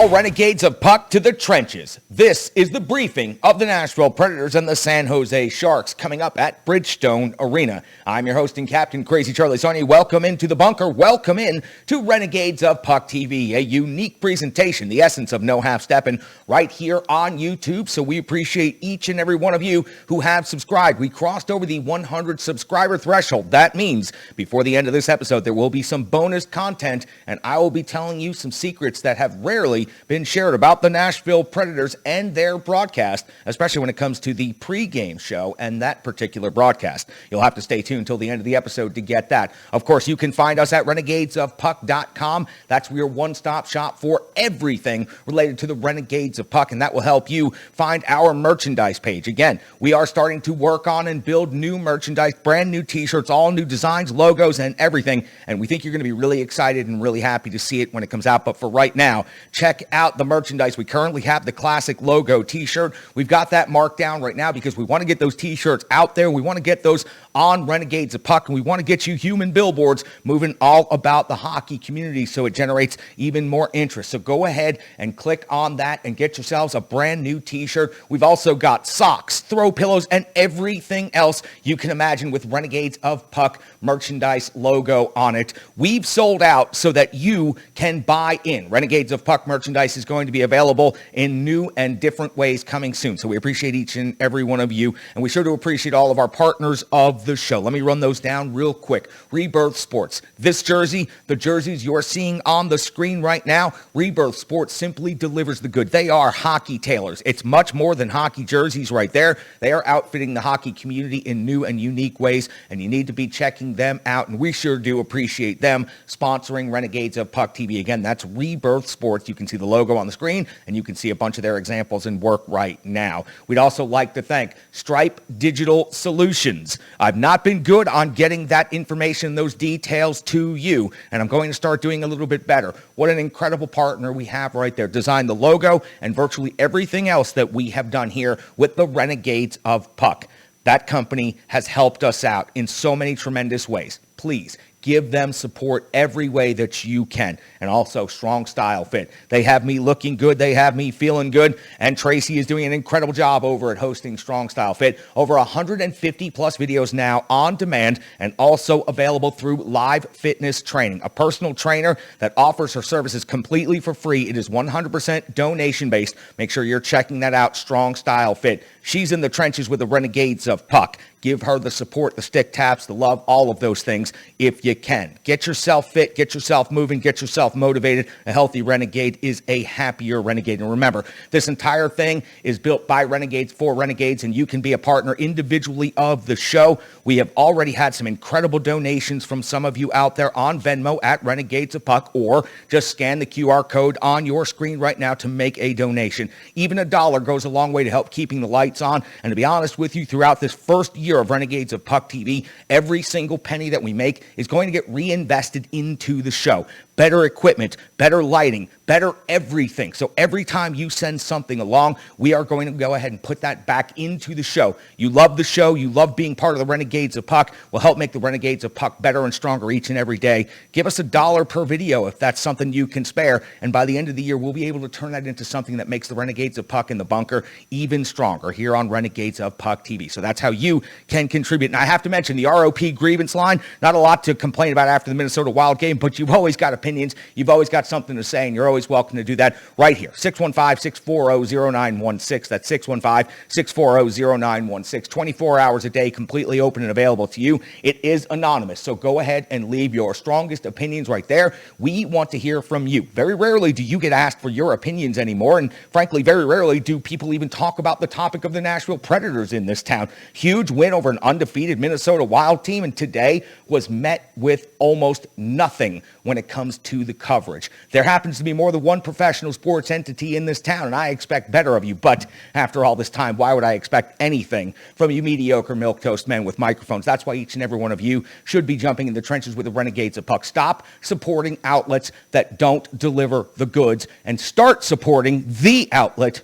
All Renegades of Puck to the trenches. This is the briefing of the Nashville Predators and the San Jose Sharks coming up at Bridgestone Arena. I'm your host and captain, Crazy Charlie Saunier. Welcome into the bunker. Welcome in to Renegades of Puck TV, a unique presentation, the essence of no half-stepping, right here on YouTube. So we appreciate each and every one of you who have subscribed. We crossed over the 100 subscriber threshold. That means before the end of this episode, there will be some bonus content, and I will be telling you some secrets that have rarely been shared about the Nashville Predators and their broadcast, especially when it comes to the pregame show and that particular broadcast. You'll have to stay tuned until the end of the episode to get that. Of course, you can find us at renegadesofpuck.com. That's your one-stop shop for everything related to the Renegades of Puck, and that will help you find our merchandise page. Again, we are starting to work on and build new merchandise, brand new t-shirts, all new designs, logos, and everything, and we think you're going to be really excited and really happy to see it when it comes out. But for right now, check out the merchandise. We currently have the classic logo t-shirt. We've got that marked down right now because we want to get those t-shirts out there. We want to get those on Renegades of Puck, and we want to get you human billboards moving all about the hockey community so it generates even more interest. So go ahead and click on that and get yourselves a brand new t-shirt. We've also got socks, throw pillows, and everything else you can imagine with Renegades of Puck merchandise logo on it. We've sold out so that you can buy in. Renegades of Puck merchandise is going to be available in new and different ways coming soon. So we appreciate each and every one of you, and we sure do appreciate all of our partners of the show. Let me run those down real quick. Rebirth Sports. This jersey, the jerseys you're seeing on the screen right now, Rebirth Sports simply delivers the good. They are hockey tailors. It's much more than hockey jerseys right there. They are outfitting the hockey community in new and unique ways, and you need to be checking them out, and we sure do appreciate them sponsoring Renegades of Puck TV. Again, that's Rebirth Sports. You can see the logo on the screen, and you can see a bunch of their examples in work right now. We'd also like to thank Stripe Digital Solutions. I've not been good on getting that information, those details to you, and I'm going to start doing a little bit better. What an incredible partner we have right there. Designed the logo and virtually everything else that we have done here with the Renegades of Puck. That company has helped us out in so many tremendous ways. Please give them support every way that you can. And also, Strong Style Fit. They have me looking good. They have me feeling good. And Tracy is doing an incredible job over at hosting Strong Style Fit. Over 150 plus videos now on demand and also available through live fitness training. A personal trainer that offers her services completely for free. It is 100% donation based. Make sure you're checking that out. Strong Style Fit. She's in the trenches with the Renegades of Puck. Give her the support, the stick taps, the love, all of those things if you can. Get yourself fit, get yourself moving, get yourself motivated. A healthy Renegade is a happier Renegade. And remember, this entire thing is built by Renegades for Renegades, and you can be a partner individually of the show. We have already had some incredible donations from some of you out there on Venmo at Renegades of Puck, or just scan the QR code on your screen right now to make a donation. Even $1 goes a long way to help keeping the lights on. And to be honest with you, throughout this first year of Renegades of Puck TV, every single penny that we make is going to get reinvested into the show. Better equipment, better lighting, better everything. So every time you send something along, we are going to go ahead and put that back into the show. You love the show. You love being part of the Renegades of Puck. We'll help make the Renegades of Puck better and stronger each and every day. Give us $1 per video if that's something you can spare. And by the end of the year, we'll be able to turn that into something that makes the Renegades of Puck in the bunker even stronger here on Renegades of Puck TV. So that's how you can contribute. And I have to mention the ROP grievance line. Not a lot to complain about after the Minnesota Wild game, but you've always got opinions. You've always got something to say, and you're always welcome to do that right here. 615-640-0916. That's 615-640-0916. 24 hours a day, completely open and available to you. It is anonymous, so go ahead and leave your strongest opinions right there. We want to hear from you. Very rarely do you get asked for your opinions anymore, and frankly, very rarely do people even talk about the topic of the Nashville Predators in this town. Huge win over an undefeated Minnesota Wild team, and today was met with almost nothing when it comes to the coverage. There happens to be more than one professional sports entity in this town, and I expect better of you. But after all this time, why would I expect anything from you mediocre milquetoast men with microphones? That's why each and every one of you should be jumping in the trenches with the Renegades of Puck. Stop supporting outlets that don't deliver the goods and start supporting the outlet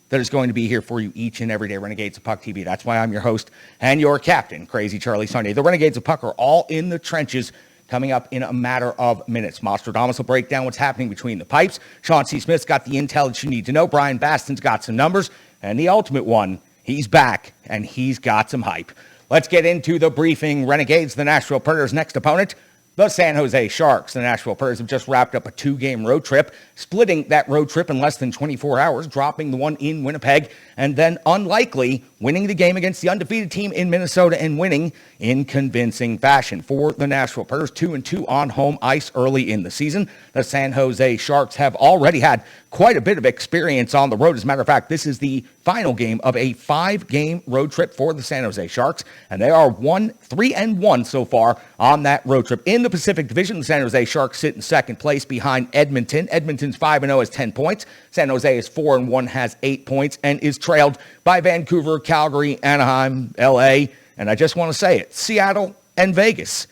that is going to be here for you each and every day, Renegades of Puck TV. That's why I'm your host and your captain, Crazy Charlie Saunier. The Renegades of Puck are all in the trenches coming up in a matter of minutes. Nostradamus will break down what's happening between the pipes. Sean C. Smith's got the intel that you need to know. Brian Baston's got some numbers. And the ultimate one, he's back, and he's got some hype. Let's get into the briefing. Renegades, the Nashville Predators' next opponent, the San Jose Sharks. The Nashville Predators have just wrapped up a 2-game road trip, splitting that road trip in less than 24 hours, dropping the one in Winnipeg, and then unlikely winning the game against the undefeated team in Minnesota and winning in convincing fashion. For the Nashville Predators, 2-2 on home ice early in the season. The San Jose Sharks have already had quite a bit of experience on the road. As a matter of fact, this is the final game of a 5-game road trip for the San Jose Sharks, and they are 3-1 so far on that road trip. In the Pacific Division, the San Jose Sharks sit in second place behind Edmonton. Edmonton's 5-0 has 10 points. San Jose is 4-1, has 8 points, and is trailed by Vancouver, Calgary, Anaheim, LA, and I just want to say it, Seattle and Vegas.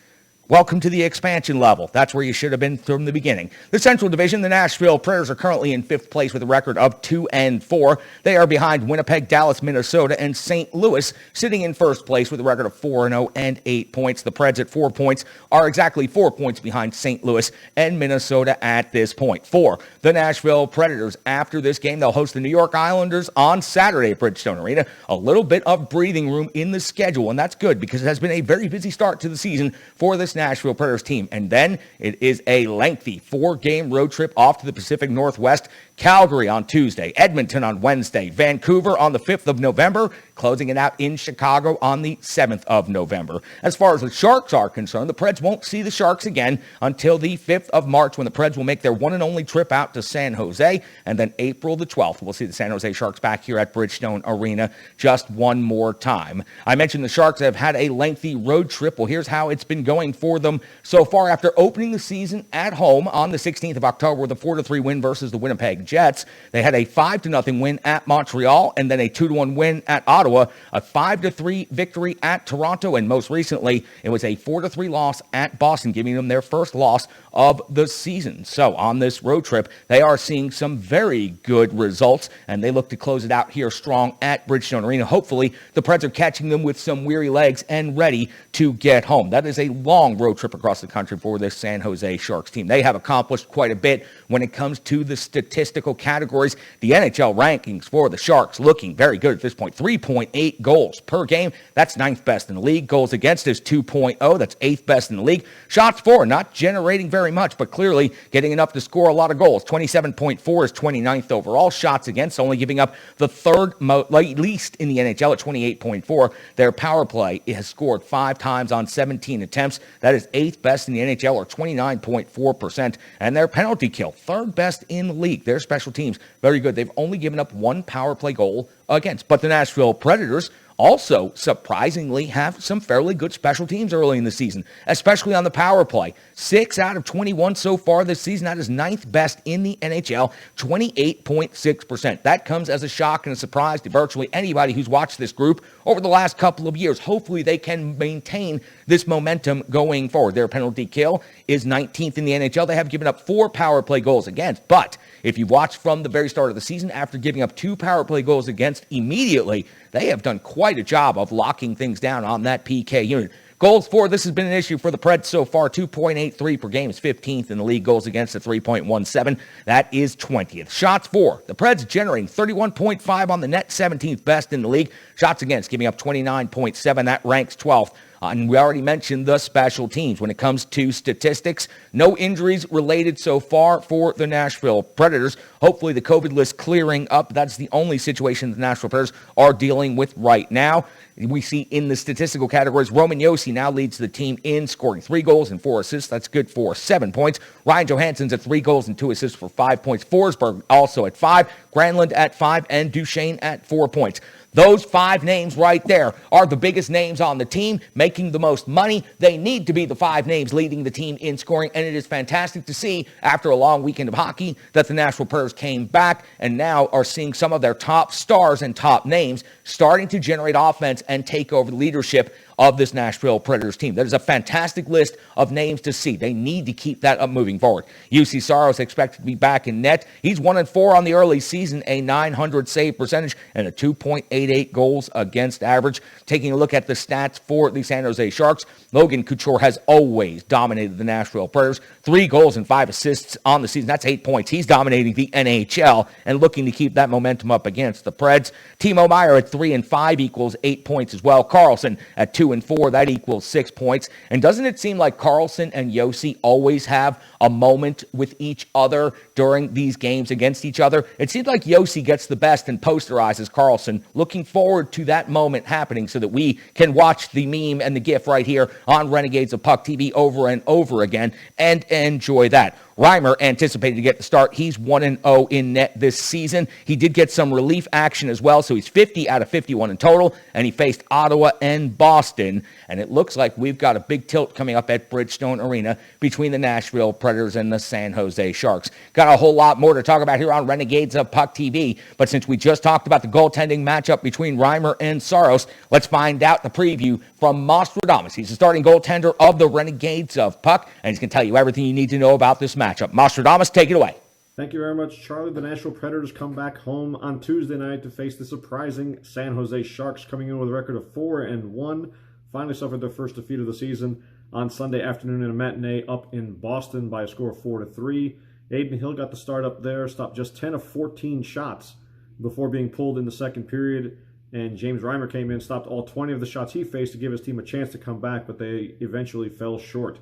Welcome to the expansion level. That's where you should have been from the beginning. The Central Division, the Nashville Predators are currently in 5th place with a record of 2-4. They are behind Winnipeg, Dallas, Minnesota, and St. Louis, sitting in 1st place with a record of 4-0 and 8 points. The Preds at 4 points are exactly 4 points behind St. Louis and Minnesota at this point. For the Nashville Predators, after this game, they'll host the New York Islanders on Saturday at Bridgestone Arena. A little bit of breathing room in the schedule, and that's good because it has been a very busy start to the season for this Nashville Predators team. And then it is a lengthy 4-game road trip off to the Pacific Northwest. Calgary on Tuesday, Edmonton on Wednesday, Vancouver on the 5th of November, closing it out in Chicago on the 7th of November. As far as the Sharks are concerned, the Preds won't see the Sharks again until the 5th of March when the Preds will make their one and only trip out to San Jose. And then April the 12th, we'll see the San Jose Sharks back here at Bridgestone Arena just one more time. I mentioned the Sharks have had a lengthy road trip. Well, here's how it's been going for them so far after opening the season at home on the 16th of October with a 4-3 win versus the Winnipeg Jets. They had a 5-0 win at Montreal and then a 2-1 win at Ottawa, a 5-3 victory at Toronto, and most recently it was a 4-3 loss at Boston, giving them their first loss of the season. So on this road trip, they are seeing some very good results, and they look to close it out here strong at Bridgestone Arena. Hopefully, the Preds are catching them with some weary legs and ready to get home. That is a long road trip across the country for this San Jose Sharks team. They have accomplished quite a bit when it comes to the statistical categories. The NHL rankings for the Sharks looking very good at this point. 3.8 goals per game. That's 9th best in the league. Goals against is 2.0. That's 8th best in the league. Shots for, not generating very much, but clearly getting enough to score a lot of goals. 27.4 is 29th overall. Shots against, only giving up the third least in the NHL at 28.4. Their power play has scored 5 times on 17 attempts. That is 8th best in the NHL, or 29.4%. And their penalty kill, 3rd best in the league. Their special teams, very good. They've only given up 1 power play goal against. But the Nashville Predators also surprisingly have some fairly good special teams early in the season, especially on the power play. 6 out of 21 so far this season. That is 9th best in the NHL, 28.6%. That comes as a shock and a surprise to virtually anybody who's watched this group over the last couple of years. Hopefully they can maintain this momentum going forward. Their penalty kill is 19th in the NHL. They have given up 4 power play goals against, but if you've watched from the very start of the season, after giving up 2 power play goals against immediately, they have done quite a job of locking things down on that PK unit. Goals for, this has been an issue for the Preds so far. 2.83 per game is 15th in the league. Goals against at 3.17. That is 20th. Shots for, the Preds generating 31.5 on the net, 17th best in the league. Shots against giving up 29.7. That ranks 12th. And we already mentioned the special teams. When it comes to statistics, no injuries related so far for the Nashville Predators. Hopefully the COVID list clearing up. That's the only situation the Nashville Predators are dealing with right now. We see in the statistical categories, Roman Josi now leads the team in scoring 3 goals and 4 assists. That's good for 7 points. Ryan Johansson's at 3 goals and 2 assists for 5 points. Forsberg also at 5. Granlund at 5. And Duchesne at 4 points. Those 5 names right there are the biggest names on the team, making the most money. They need to be the 5 names leading the team in scoring, and it is fantastic to see, after a long weekend of hockey, that the Nashville Predators came back and now are seeing some of their top stars and top names starting to generate offense and take over the leadership of this Nashville Predators team. That is a fantastic list of names to see. They need to keep that up moving forward. UC Saros expected to be back in net. He's 1-4 on the early season, a .900 save percentage and a 2.88 goals against average. Taking a look at the stats for the San Jose Sharks, Logan Couture has always dominated the Nashville Predators. 3 goals and 5 assists on the season. That's 8 points. He's dominating the NHL and looking to keep that momentum up against the Preds. Timo Meier at 3 and 5 equals 8 points as well. Carlson at 2 and 4, that equals 6 points. And doesn't it seem like Carlson and Yossi always have a moment with each other during these games against each other? It seems like Yossi gets the best and posterizes Carlson. Looking forward to that moment happening so that we can watch the meme and the GIF right here on Renegades of Puck TV over and over again and enjoy that. Reimer anticipated to get the start. He's 1-0 in net this season. He did get some relief action as well, so he's 50 out of 51 in total, and he faced Ottawa and Boston, and it looks like we've got a big tilt coming up at Bridgestone Arena between the Nashville Predators and the San Jose Sharks. Got a whole lot more to talk about here on Renegades of Puck TV, but since we just talked about the goaltending matchup between Reimer and Saros, let's find out the preview from Nostradamus. He's the starting goaltender of the Renegades of Puck, and he's going to tell you everything you need to know about this matchup. Nostradamus, take it away. Thank you very much, Charlie. The Nashville Predators come back home on Tuesday night to face the surprising San Jose Sharks, coming in with a record of 4-1. Finally suffered their first defeat of the season on Sunday afternoon in a matinee up in Boston by a score of 4-3. Aiden Hill got the start up there, stopped just 10 of 14 shots before being pulled in the second period. And James Reimer came in, stopped all 20 of the shots he faced to give his team a chance to come back, but they eventually fell short.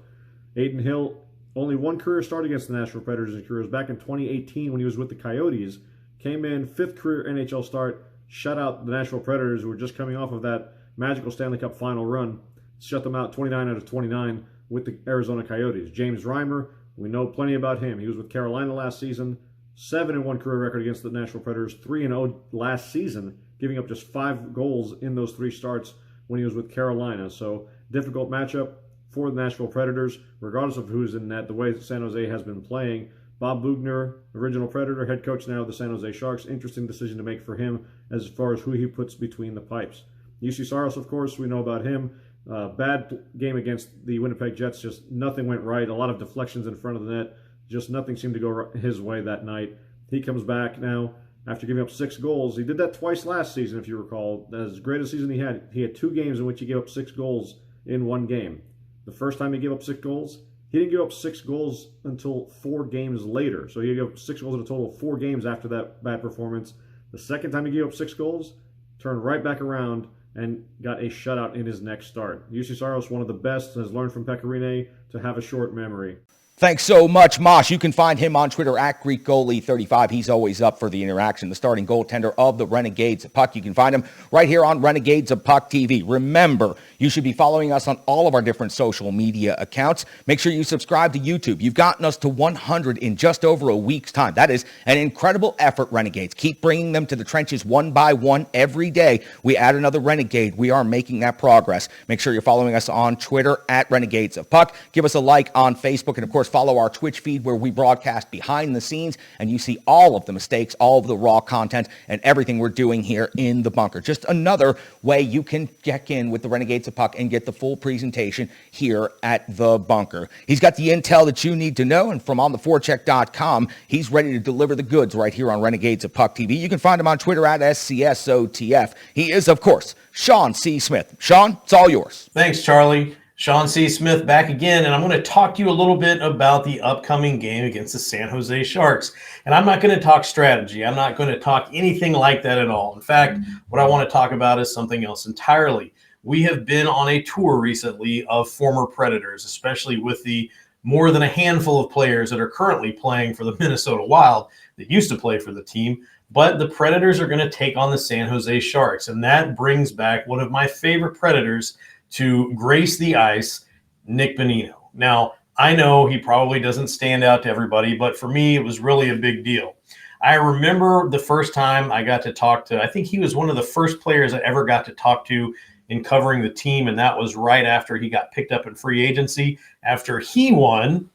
Aiden Hill, only one career start against the Nashville Predators in his career, was back in 2018 when he was with the Coyotes. Came in, 5th career NHL start, shut out the Nashville Predators, who were just coming off of that magical Stanley Cup final run. Shut them out 29 out of 29 with the Arizona Coyotes. James Reimer, we know plenty about him. He was with Carolina last season, 7-1 career record against the Nashville Predators, 3-0 last season, giving up just 5 goals in those 3 starts when he was with Carolina. So difficult matchup for the Nashville Predators, regardless of who's in net, the way San Jose has been playing. Bob Bugner, original Predator, head coach now of the San Jose Sharks. Interesting decision to make for him as far as who he puts between the pipes. UC Saros, of course, we know about him. Bad game against the Winnipeg Jets. Just nothing went right. A lot of deflections in front of the net. Just nothing seemed to go his way that night. He comes back now after giving up 6 goals. He did that twice last season, if you recall. As great a season he had 2 games in which he gave up 6 goals in one game. The first time he gave up 6 goals, he didn't give up 6 goals until 4 games later. So he gave up 6 goals in a total of 4 games after that bad performance. The second time he gave up 6 goals, turned right back around and got a shutout in his next start. UC Saros, one of the best, has learned from Pecorine to have a short memory. Thanks so much, Mosh. You can find him on Twitter at GreekGoalie35. He's always up for the interaction, the starting goaltender of the Renegades of Puck. You can find him right here on Renegades of Puck TV. Remember, you should be following us on all of our different social media accounts. Make sure you subscribe to YouTube. You've gotten us to 100 in just over a week's time. That is an incredible effort, Renegades. Keep bringing them to the trenches one by one every day. We add another Renegade. We are making that progress. Make sure you're following us on Twitter at Renegades of Puck. Give us a like on Facebook, and of course, follow our Twitch feed where we broadcast behind the scenes and you see all of the mistakes, all of the raw content, and everything we're doing here in the bunker. Just another way you can check in with the Renegades of Puck and get the full presentation here at the bunker. He's got the intel that you need to know, and from ontheforecheck.com, he's ready to deliver the goods right here on Renegades of Puck TV. You can find him on Twitter at SCSOTF. He is, of course, Sean C. Smith. Sean, it's all yours. Thanks, Charlie. Sean C. Smith back again, and I'm going to talk to you a little bit about the upcoming game against the San Jose Sharks. And I'm not going to talk strategy. I'm not going to talk anything like that at all. In fact, what I want to talk about is something else entirely. We have been on a tour recently of former Predators, especially with the more than a handful of players that are currently playing for the Minnesota Wild that used to play for the team. But the Predators are going to take on the San Jose Sharks, and that brings back one of my favorite Predators to grace the ice, Nick Bonino. Now, I know he probably doesn't stand out to everybody, but for me, it was really a big deal. I remember the first time I got to talk to, I think he was one of the first players I ever got to talk to in covering the team, and that was right after he got picked up in free agency, after he won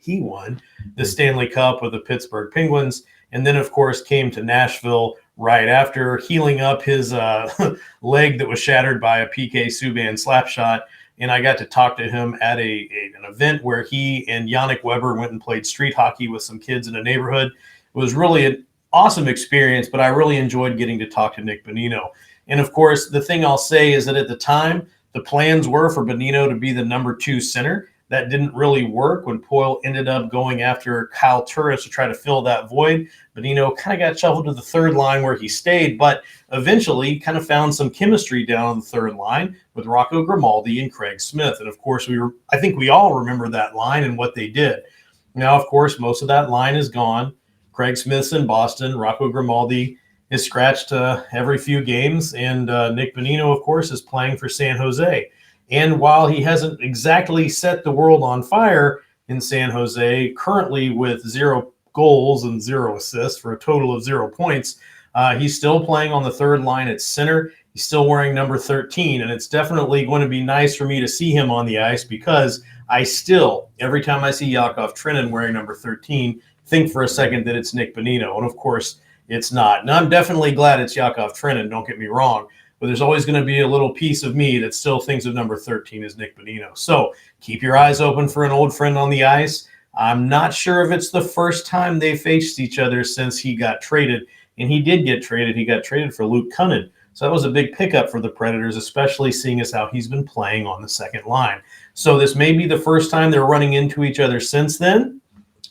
the Stanley Cup with the Pittsburgh Penguins, and then, of course, came to Nashville right after healing up his leg that was shattered by a PK Subban slap shot. And I got to talk to him at an event where he and Yannick Weber went and played street hockey with some kids in a neighborhood. It was really an awesome experience, but I really enjoyed getting to talk to Nick Bonino. And of course, the thing I'll say is that at the time, the plans were for Bonino to be the number 2 center. That didn't really work when Poyle ended up going after Kyle Turris to try to fill that void. Bonino kind of got shuffled to the third line where he stayed, but eventually kind of found some chemistry down on the third line with Rocco Grimaldi and Craig Smith. And of course, I think we all remember that line and what they did. Now, of course, most of that line is gone. Craig Smith's in Boston. Rocco Grimaldi is scratched every few games. And Nick Bonino, of course, is playing for San Jose. And while he hasn't exactly set the world on fire in San Jose, currently with 0 goals and 0 assists for a total of 0 points, he's still playing on the third line at center. He's still wearing number 13, and it's definitely going to be nice for me to see him on the ice because I still, every time I see Yakov Trenin wearing number 13, think for a second that it's Nick Bonino, and of course it's not. And I'm definitely glad it's Yakov Trenin, don't get me wrong, but there's always going to be a little piece of me that still thinks of number 13 as Nick Bonino. So keep your eyes open for an old friend on the ice. I'm not sure if it's the first time they faced each other since he got traded, and he did get traded. He got traded for Luke Kunin. So that was a big pickup for the Predators, especially seeing as how he's been playing on the second line. So this may be the first time they're running into each other since then.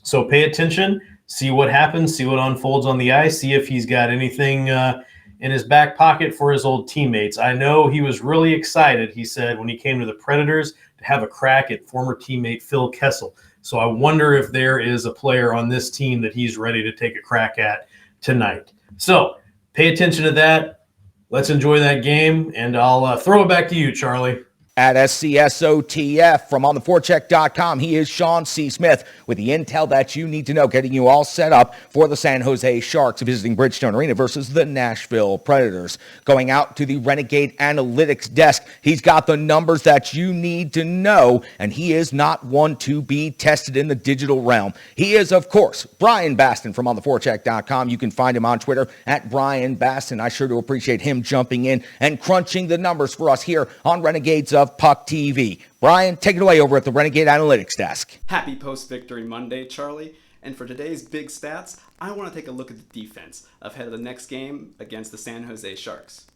So pay attention, see what happens, see what unfolds on the ice, see if he's got anything in his back pocket for his old teammates. I know he was really excited, he said, when he came to the Predators to have a crack at former teammate Phil Kessel. So I wonder if there is a player on this team that he's ready to take a crack at tonight. So pay attention to that. Let's enjoy that game, and I'll throw it back to you, Charlie. At SCSOTF from ontheforecheck.com, he is Sean C. Smith with the intel that you need to know, getting you all set up for the San Jose Sharks visiting Bridgestone Arena versus the Nashville Predators. Going out to the Renegade Analytics desk, he's got the numbers that you need to know, and he is not one to be tested in the digital realm. He is, of course, Brian Baston from ontheforecheck.com. You can find him on Twitter at Brian Baston. I sure do appreciate him jumping in and crunching the numbers for us here on Renegades of Puck TV. Brian, take it away over at the Renegade Analytics desk. Happy post-victory Monday, Charlie. And for today's big stats, I want to take a look at the defense ahead of the next game against the San Jose Sharks.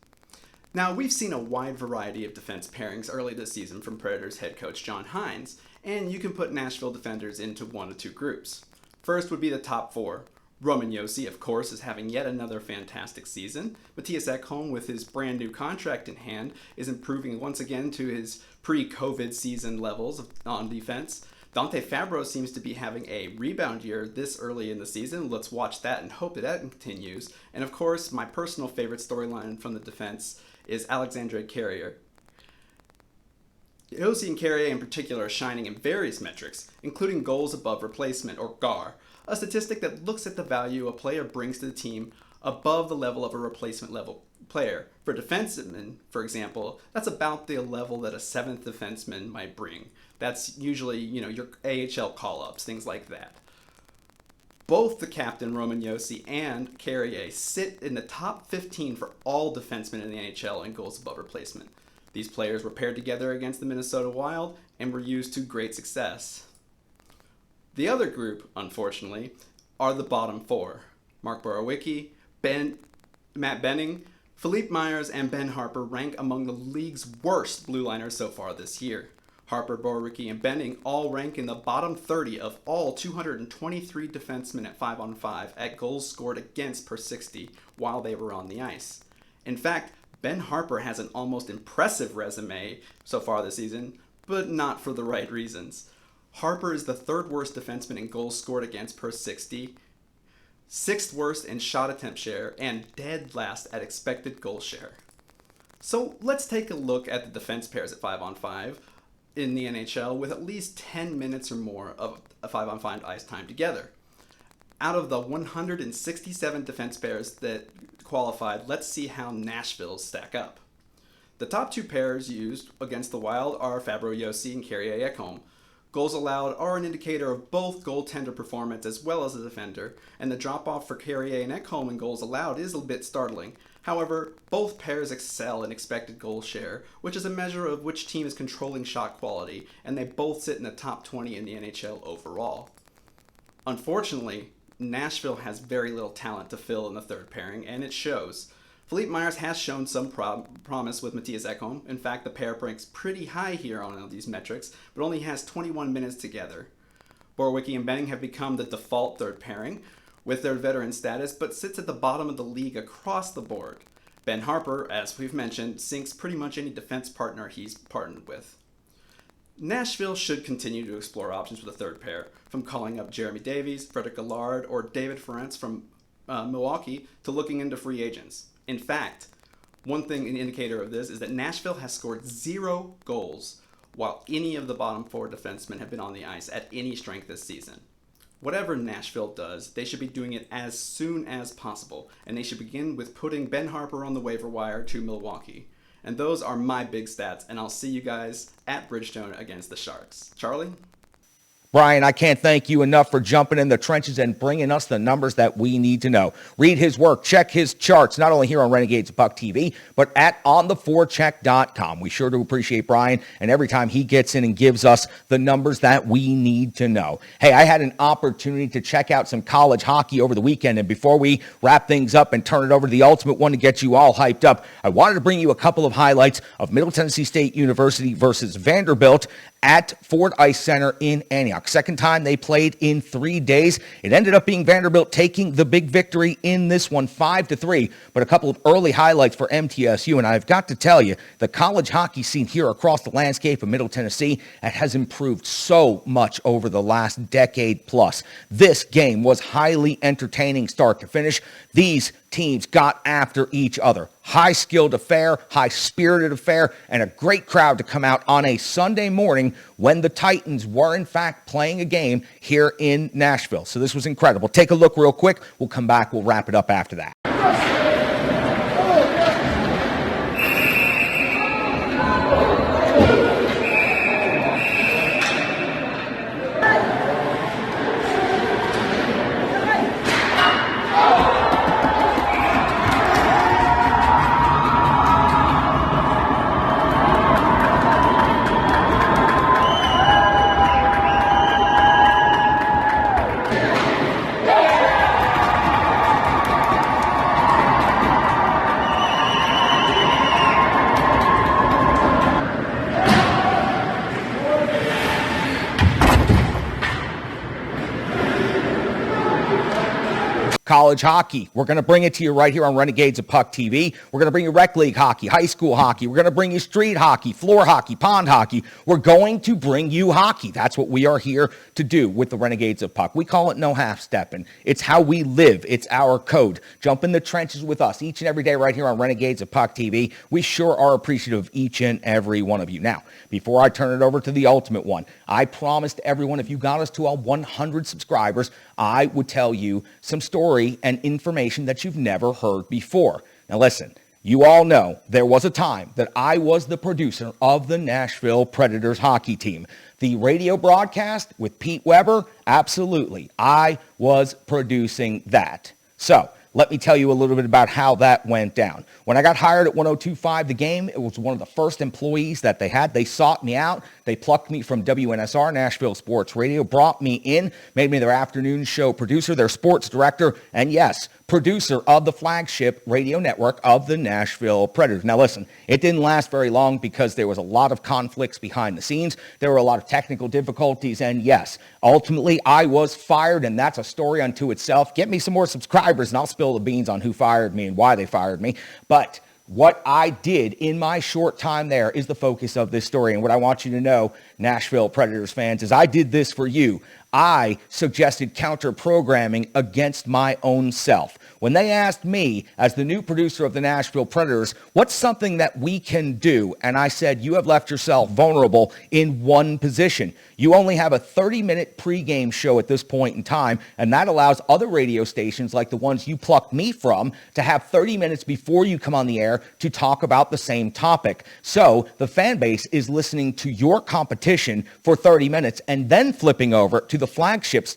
Now, we've seen a wide variety of defense pairings early this season from Predators head coach John Hines, and you can put Nashville defenders into one of two groups. First would be the top 4. Roman Josi, of course, is having yet another fantastic season. Matthias Ekholm, with his brand new contract in hand, is improving once again to his pre-COVID season levels on defense. Dante Fabro seems to be having a rebound year this early in the season. Let's watch that and hope that continues. And of course, my personal favorite storyline from the defense is Alexandre Carrier. Josi and Carrier in particular are shining in various metrics, including goals above replacement, or GAR, a statistic that looks at the value a player brings to the team above the level of a replacement level player. For defensemen, for example, that's about the level that a 7th defenseman might bring. That's usually, your AHL call-ups, things like that. Both the captain, Roman Josi, and Carrier sit in the top 15 for all defensemen in the NHL in goals above replacement. These players were paired together against the Minnesota Wild and were used to great success. The other group, unfortunately, are the bottom 4. Mark Borowiecki, Matt Benning, Philippe Myers, and Ben Harpur rank among the league's worst blue liners so far this year. Harpur, Borowiecki, and Benning all rank in the bottom 30 of all 223 defensemen at 5-on-5 at goals scored against per 60 while they were on the ice. In fact, Ben Harpur has an almost impressive resume so far this season, but not for the right reasons. Harpur is the 3rd worst defenseman in goals scored against per 60, 6th worst in shot attempt share, and dead last at expected goal share. So let's take a look at the defense pairs at 5-on-5 in the NHL with at least 10 minutes or more of a 5-on-5 ice time together. Out of the 167 defense pairs that qualified, let's see how Nashville's stack up. The top 2 pairs used against the Wild are Fabro Josi and Carrier Ekholm, Goals allowed are an indicator of both goaltender performance as well as the defender, and the drop-off for Carrier and Ekholm in goals allowed is a bit startling. However, both pairs excel in expected goal share, which is a measure of which team is controlling shot quality, and they both sit in the top 20 in the NHL overall. Unfortunately, Nashville has very little talent to fill in the third pairing, and it shows. Philippe Myers has shown some promise with Mattias Ekholm. In fact, the pair ranks pretty high here on these metrics, but only has 21 minutes together. Borowiecki and Benning have become the default third pairing with their veteran status, but sits at the bottom of the league across the board. Ben Harpur, as we've mentioned, sinks pretty much any defense partner he's partnered with. Nashville should continue to explore options for the third pair, from calling up Jeremy Davies, Frederick Allard, or David Ferentz from Milwaukee to looking into free agents. In fact, one thing, an indicator of this, is that Nashville has scored 0 goals while any of the bottom 4 defensemen have been on the ice at any strength this season. Whatever Nashville does, they should be doing it as soon as possible, and they should begin with putting Ben Harpur on the waiver wire to Milwaukee. And those are my big stats, and I'll see you guys at Bridgestone against the Sharks. Charlie? Brian, I can't thank you enough for jumping in the trenches and bringing us the numbers that we need to know. Read his work, check his charts, not only here on Renegades of Puck TV, but at ontheforecheck.com. We sure do appreciate Brian, and every time he gets in and gives us the numbers that we need to know. Hey, I had an opportunity to check out some college hockey over the weekend, and before we wrap things up and turn it over to the ultimate one to get you all hyped up, I wanted to bring you a couple of highlights of Middle Tennessee State University versus Vanderbilt at Ford Ice Center in Antioch. Second time they played in 3 days. It ended up being Vanderbilt taking the big victory in this one, 5-3. But a couple of early highlights for MTSU, and I've got to tell you, the college hockey scene here across the landscape of Middle Tennessee has improved so much over the last decade plus. This game was highly entertaining start to finish. These teams got after each other. High-skilled affair, high-spirited affair, and a great crowd to come out on a Sunday morning when the Titans were, in fact, playing a game here in Nashville. So this was incredible. Take a look real quick. We'll come back. We'll wrap it up after that. College hockey. We're going to bring it to you right here on Renegades of Puck TV. We're going to bring you rec league hockey, high school hockey. We're going to bring you street hockey, floor hockey, pond hockey. We're going to bring you hockey. That's what we are here to do with the Renegades of Puck. We call it no half-stepping. It's how we live. It's our code. Jump in the trenches with us each and every day right here on Renegades of Puck TV. We sure are appreciative of each and every one of you. Now, before I turn it over to the ultimate one, I promised everyone if you got us to our 100 subscribers, I would tell you some story and information that you've never heard before. Now listen, you all know there was a time that I was the producer of the Nashville Predators hockey team. The radio broadcast with Pete Weber, absolutely. I was producing that. So let me tell you a little bit about how that went down. When I got hired at 102.5 The Game, it was one of the first employees that they had. They sought me out. They plucked me from WNSR, Nashville Sports Radio, brought me in, made me their afternoon show producer, their sports director, and yes, producer of the flagship radio network of the Nashville Predators. Now listen, it didn't last very long because there was a lot of conflicts behind the scenes. There were a lot of technical difficulties, and yes, ultimately I was fired, and that's a story unto itself. Get me some more subscribers, and I'll spill the beans on who fired me and why they fired me. But what I did in my short time there is the focus of this story. And what I want you to know, Nashville Predators fans, is I did this for you. I suggested counter-programming against my own self. When they asked me, as the new producer of the Nashville Predators, what's something that we can do? And I said, you have left yourself vulnerable in one position. You only have a 30-minute pregame show at this point in time, and that allows other radio stations like the ones you plucked me from to have 30 minutes before you come on the air to talk about the same topic. So the fan base is listening to your competition for 30 minutes and then flipping over to the flagship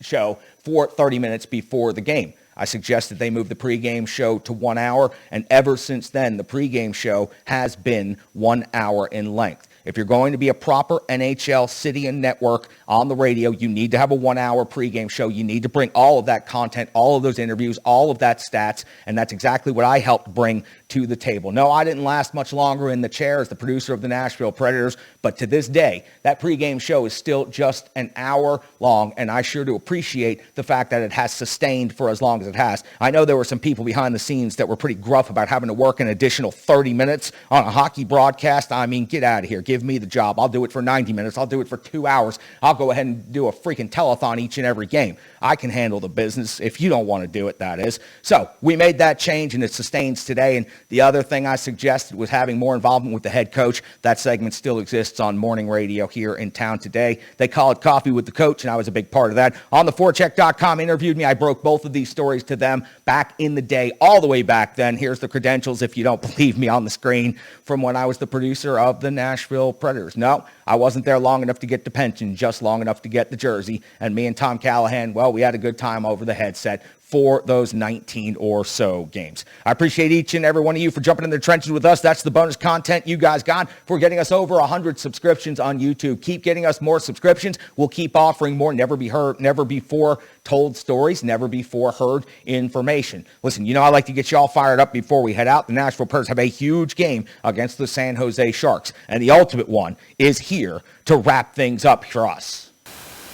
show for 30 minutes before the game. I suggested they move the pregame show to 1 hour, and ever since then, the pregame show has been 1 hour in length. If you're going to be a proper NHL city and network on the radio, you need to have a 1 hour pregame show. You need to bring all of that content, all of those interviews, all of that stats, and that's exactly what I helped bring to the table. No, I didn't last much longer in the chair as the producer of the Nashville Predators, but to this day, that pregame show is still just an hour long, and I sure do appreciate the fact that it has sustained for as long as it has. I know there were some people behind the scenes that were pretty gruff about having to work an additional 30 minutes on a hockey broadcast. I mean, get out of here. Give me the job. I'll do it for 90 minutes. I'll do it for 2 hours. I'll go ahead and do a freaking telethon each and every game. I can handle the business if you don't want to do it, that is. So we made that change, and it sustains today. And the other thing I suggested was having more involvement with the head coach. That segment still exists on morning radio here in town today. They call it Coffee with the Coach, and I was a big part of that. On the forecheck.com interviewed me. I broke both of these stories to them back in the day, all the way back then. Here's the credentials, if you don't believe me, on the screen from when I was the producer of the Nashville Predators. No, I wasn't there long enough to get the pension, just long enough to get the jersey. And me and Tom Callahan, well, we had a good time over the headset for those 19 or so games. I appreciate each and every one of you for jumping in the trenches with us. That's the bonus content you guys got for getting us over 100 subscriptions on YouTube. Keep getting us more subscriptions. We'll keep offering more never before told stories, never before heard information. Listen, you know I like to get you all fired up before we head out. The Nashville Predators have a huge game against the San Jose Sharks, and the ultimate one is here to wrap things up for us.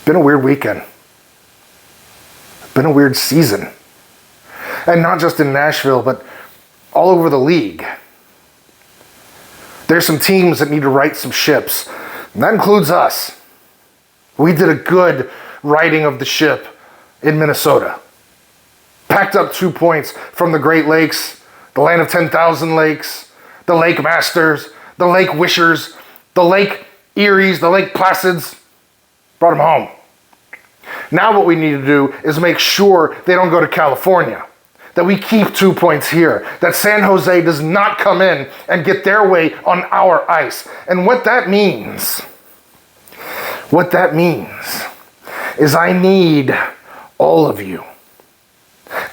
Been a weird weekend. Been a weird season. And not just in Nashville, but all over the league. There's some teams that need to right some ships, and that includes us. We did a good righting of the ship in Minnesota. Packed up 2 points from the Great Lakes, the land of 10,000 lakes, the Lake Masters, the Lake Wishers, the Lake Eries, the Lake Placids. Brought them home. Now what we need to do is make sure they don't go to California, that we keep 2 points here, that San Jose does not come in and get their way on our ice. And what that means is I need all of you.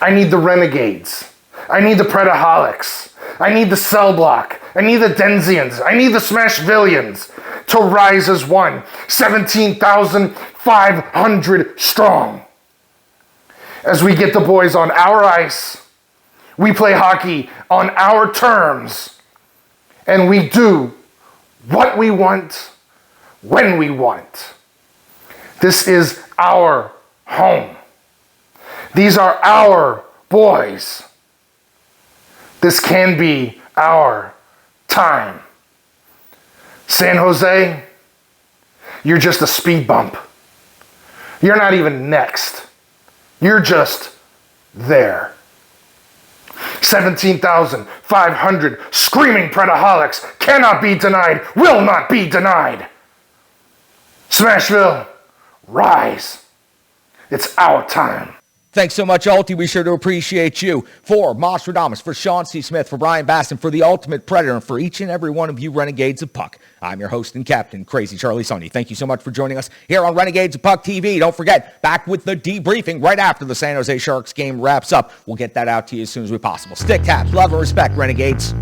I need the Renegades. I need the Predaholics. I need the Cell Block. I need the Denzians. I need the Smashvillians to rise as one. 17,500 strong. As we get the boys on our ice, we play hockey on our terms, and we do what we want, when we want. This is our home. These are our boys. This can be our time. San Jose, you're just a speed bump. You're not even next. You're just there. 17,500 screaming Predaholics cannot be denied, will not be denied. Smashville, rise. It's our time. Thanks so much, Ulti. We sure do appreciate you. For Mostradamus, for Sean C. Smith, for Brian Baston, for the Ultimate Predator, and for each and every one of you Renegades of Puck. I'm your host and captain, Crazy Charlie Sonny. Thank you so much for joining us here on Renegades of Puck TV. Don't forget, back with the debriefing right after the San Jose Sharks game wraps up. We'll get that out to you as soon as we possible. Stick taps, love and respect, Renegades.